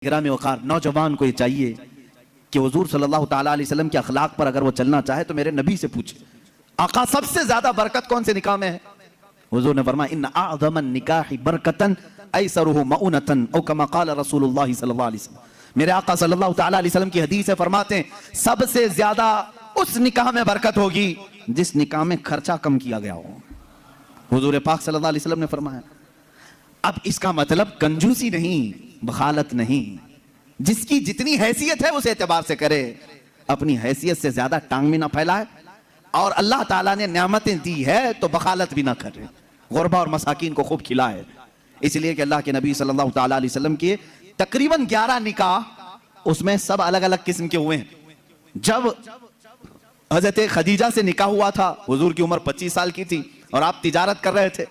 گرامی وقار نوجوان کو یہ چاہیے کہ حضور صلی اللہ تعالیٰ علیہ وسلم کے اخلاق پر اگر وہ چلنا چاہے تو میرے نبی سے پوچھے آقا سب سے زیادہ برکت کون سے نکاح میں ہے؟ حضور نے فرمایا ان اعظم النکاح برکتن ایسرہ مؤنتن او کما قال رسول اللہ صلی اللہ علیہ وسلم. میرے آقا صلی اللہ تعالیٰ علیہ وسلم کی حدیث ہے، فرماتے ہیں سب سے زیادہ اس نکاح میں برکت ہوگی جس نکاح میں خرچہ کم کیا گیا ہو. حضور پاک صلی اللہ علیہ وسلم نے فرمایا. اب اس کا مطلب کنجوسی نہیں، بخالت نہیں، جس کی جتنی حیثیت ہے اس اعتبار سے کرے، اپنی حیثیت سے زیادہ ٹانگ بھی نہ پھیلائے، اور اللہ تعالیٰ نے نعمتیں دی ہے تو بخالت بھی نہ کرے، غربا اور مساکین کو خوب کھلائے. اس لیے کہ اللہ کے نبی صلی اللہ تعالیٰ علیہ وسلم کے تقریباً 11 نکاح اس میں سب الگ الگ قسم کے ہوئے ہیں. جب حضرت خدیجہ سے نکاح ہوا تھا، حضور کی عمر 25 سال کی تھی اور آپ تجارت کر رہے تھے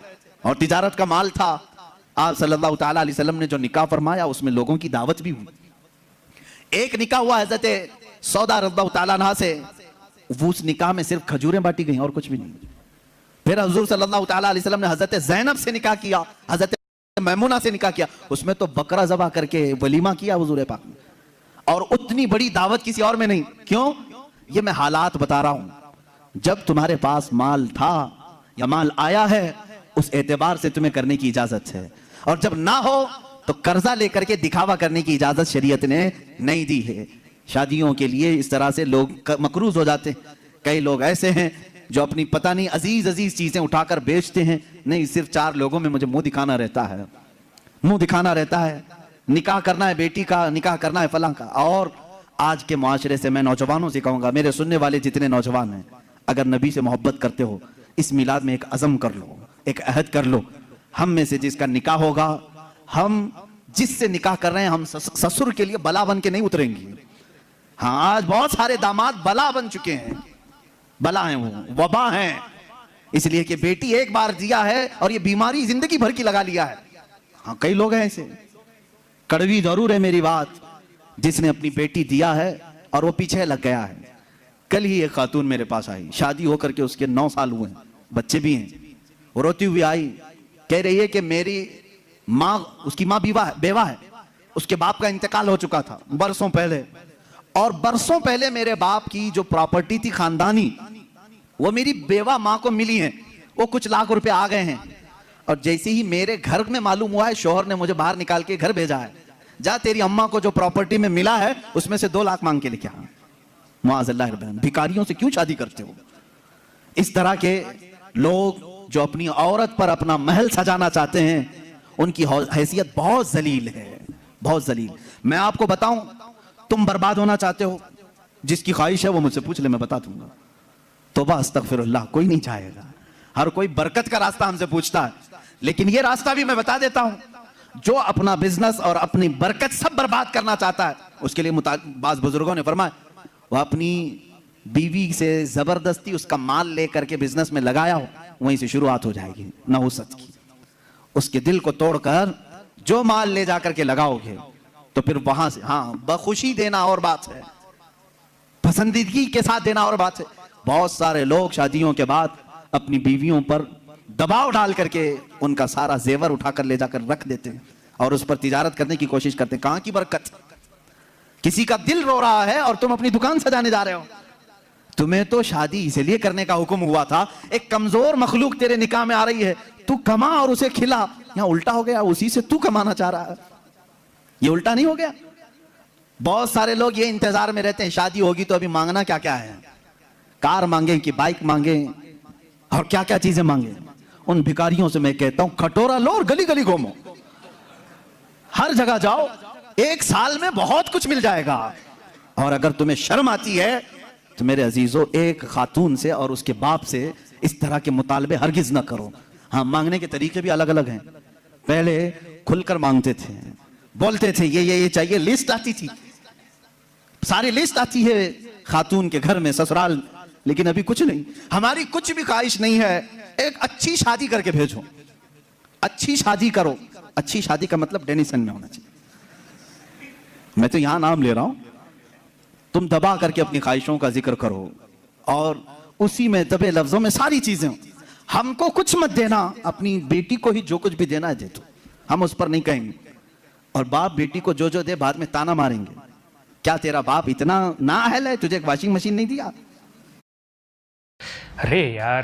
اور تجارت کا مال تھا. آپ صلی اللہ تعالیٰ علیہ وسلم نے جو نکاح فرمایا اس میں لوگوں کی دعوت بھی ہوئی. ایک نکاح ہوا حضرت سودا رضی اللہ تعالیٰ عنہ سے، وہ اس نکاح میں صرف کھجوریں بانٹی گئیں اور کچھ بھی نہیں. پھر حضور صلی اللہ تعالیٰ علیہ وسلم نے حضرت زینب سے نکاح کیا، حضرت میمونہ سے نکاح کیا، اس میں تو بکرا ذبح کر کے ولیمہ کیا حضور پاک نے، اور اتنی بڑی دعوت کسی اور میں نہیں. کیوں؟ یہ میں حالات بتا رہا ہوں. جب تمہارے پاس مال تھا یا مال آیا ہے اس اعتبار سے تمہیں کرنے کی اجازت ہے، اور جب نہ ہو تو قرضہ لے کر کے دکھاوا کرنے کی اجازت شریعت نے نہیں دی ہے. شادیوں کے لیے اس طرح سے لوگ مقروض ہو جاتے ہیں. کئی لوگ ایسے ہیں جو اپنی پتہ نہیں عزیز چیزیں اٹھا کر بیچتے ہیں، نہیں صرف 4 لوگوں میں مجھے منہ دکھانا رہتا ہے، منہ دکھانا رہتا ہے، نکاح کرنا ہے بیٹی کا، نکاح کرنا ہے فلاں کا. اور آج کے معاشرے سے میں نوجوانوں سے کہوں گا، میرے سننے والے جتنے نوجوان ہیں، اگر نبی سے محبت کرتے ہو اس میلاد میں ایک عزم کر لو، ایک عہد کر لو. ہم میں سے جس کا نکاح ہوگا، ہم جس سے نکاح کر رہے ہیں، ہم سسر کے لیے بلا بن کے نہیں اتریں گے. ہاں آج بہت سارے داماد بلا بن چکے ہیں، بلا ہیں، وہ وبا ہیں، اس لیے کہ بیٹی ایک بار دیا ہے اور یہ بیماری زندگی بھر کی لگا لیا ہے. ہاں کئی لوگ ہیں ایسے، کڑوی ضرور ہے میری بات، جس نے اپنی بیٹی دیا ہے اور وہ پیچھے لگ گیا ہے. کل ہی ایک خاتون میرے پاس آئی، شادی ہو کر کے اس کے 9 سال ہوئے ہیں، بچے بھی ہیں. وہ روتی ہوئی آئی، کہہ رہی ہے کہ میری ماں، اس کی ماں بیوہ ہے، اس کے باپ کا انتقال ہو چکا تھا برسوں پہلے، اور برسوں پہلے میرے باپ کی جو پراپرٹی تھی خاندانی وہ میری بیوہ ماں کو ملی ہیں، وہ کچھ لاکھ روپے آ گئے ہیں. اور جیسے ہی میرے گھر میں معلوم ہوا ہے، شوہر نے مجھے باہر نکال کے گھر بھیجا ہے، جا تیری اماں کو جو پراپرٹی میں ملا ہے اس میں سے 2 لاکھ مانگ کے لے کے آ. معاذ اللہ ربنا، بھکاریوں سے کیوں شادی کرتے ہو؟ اس طرح کے لوگ جو اپنی عورت پر اپنا محل سجانا چاہتے ہیں ان کی حیثیت بہت ذلیل ہے، بہت ذلیل. میں آپ کو بتاؤں، تم برباد ہونا چاہتے ہو، جس کی خواہش ہے وہ مجھ سے پوچھ لے، میں بتا دوں گا. توبہ استغفر اللہ، کوئی نہیں چاہے گا. ہر کوئی برکت کا راستہ ہم سے پوچھتا ہے، لیکن یہ راستہ بھی میں بتا دیتا ہوں. جو اپنا بزنس اور اپنی برکت سب برباد کرنا چاہتا ہے، اس کے لیے بعض بزرگوں نے فرمایا وہ اپنی بیوی سے زبردستی اس کا مال لے کر کے بزنس میں لگایا ہو، وہیں سے شروعات ہو جائے گی نحوست کی. اس کے دل کو توڑ کر جو مال لے جا کر کے لگاؤ گے تو پھر وہاں سے، ہاں بخوشی دینا اور بات ہے، پسندیدگی کے ساتھ دینا اور بات ہے. بہت سارے لوگ شادیوں کے بعد اپنی بیویوں پر دباؤ ڈال کر کے ان کا سارا زیور اٹھا کر لے جا کر رکھ دیتے ہیں اور اس پر تجارت کرنے کی کوشش کرتے ہیں. کہاں کی برکت؟ کسی کا دل رو رہا ہے اور تم اپنی دکان سجانے جا رہے ہو. تمہیں تو شادی اس لیے کرنے کا حکم ہوا تھا، ایک کمزور مخلوق تیرے نکاح میں آ رہی ہے، تو کما اور اسے کھلا. یہاں الٹا ہو گیا، اسی سے تو کمانا چاہ رہا ہے. یہ الٹا نہیں ہو گیا؟ بہت سارے لوگ یہ انتظار میں رہتے ہیں شادی ہوگی تو ابھی مانگنا کیا کیا ہے، کار مانگیں کہ بائک مانگیں اور کیا کیا چیزیں مانگیں. ان بھکاریوں سے میں کہتا ہوں کھٹورا لو اور گلی گلی گھومو، ہر جگہ جاؤ، 1 سال میں بہت کچھ مل جائے گا. اور اگر تمہیں شرم آتی ہے تو میرے عزیزو، ایک خاتون سے اور اس کے باپ سے اس طرح کے مطالبے ہرگز نہ کرو. ہاں مانگنے کے طریقے بھی الگ الگ ہیں. پہلے کھل کر مانگتے تھے، بولتے تھے یہ چاہیے، لسٹ آتی تھی، ساری لسٹ آتی ہے خاتون کے گھر میں سسرال. لیکن ابھی کچھ نہیں. ہماری کچھ بھی خواہش نہیں ہے، ایک اچھی شادی کر کے بھیجو، اچھی شادی کرو. اچھی شادی کا مطلب ڈینیسن میں ہونا چاہیے. میں تو یہاں نام لے رہا ہوں، تم دبا کر کے اپنی خواہشوں کا ذکر کرو اور اسی میں دبے لفظوں میں ساری چیزیں ہوں. ہم کو کچھ مت دینا، اپنی بیٹی کو ہی جو کچھ بھی دینا ہے دے دو، ہم اس پر نہیں کہیں گے. اور باپ بیٹی کو جو دے بعد میں تانا ماریں گے. کیا تیرا باپ اتنا نااہل ہے تجھے ایک واشنگ مشین نہیں دیا؟ ارے یار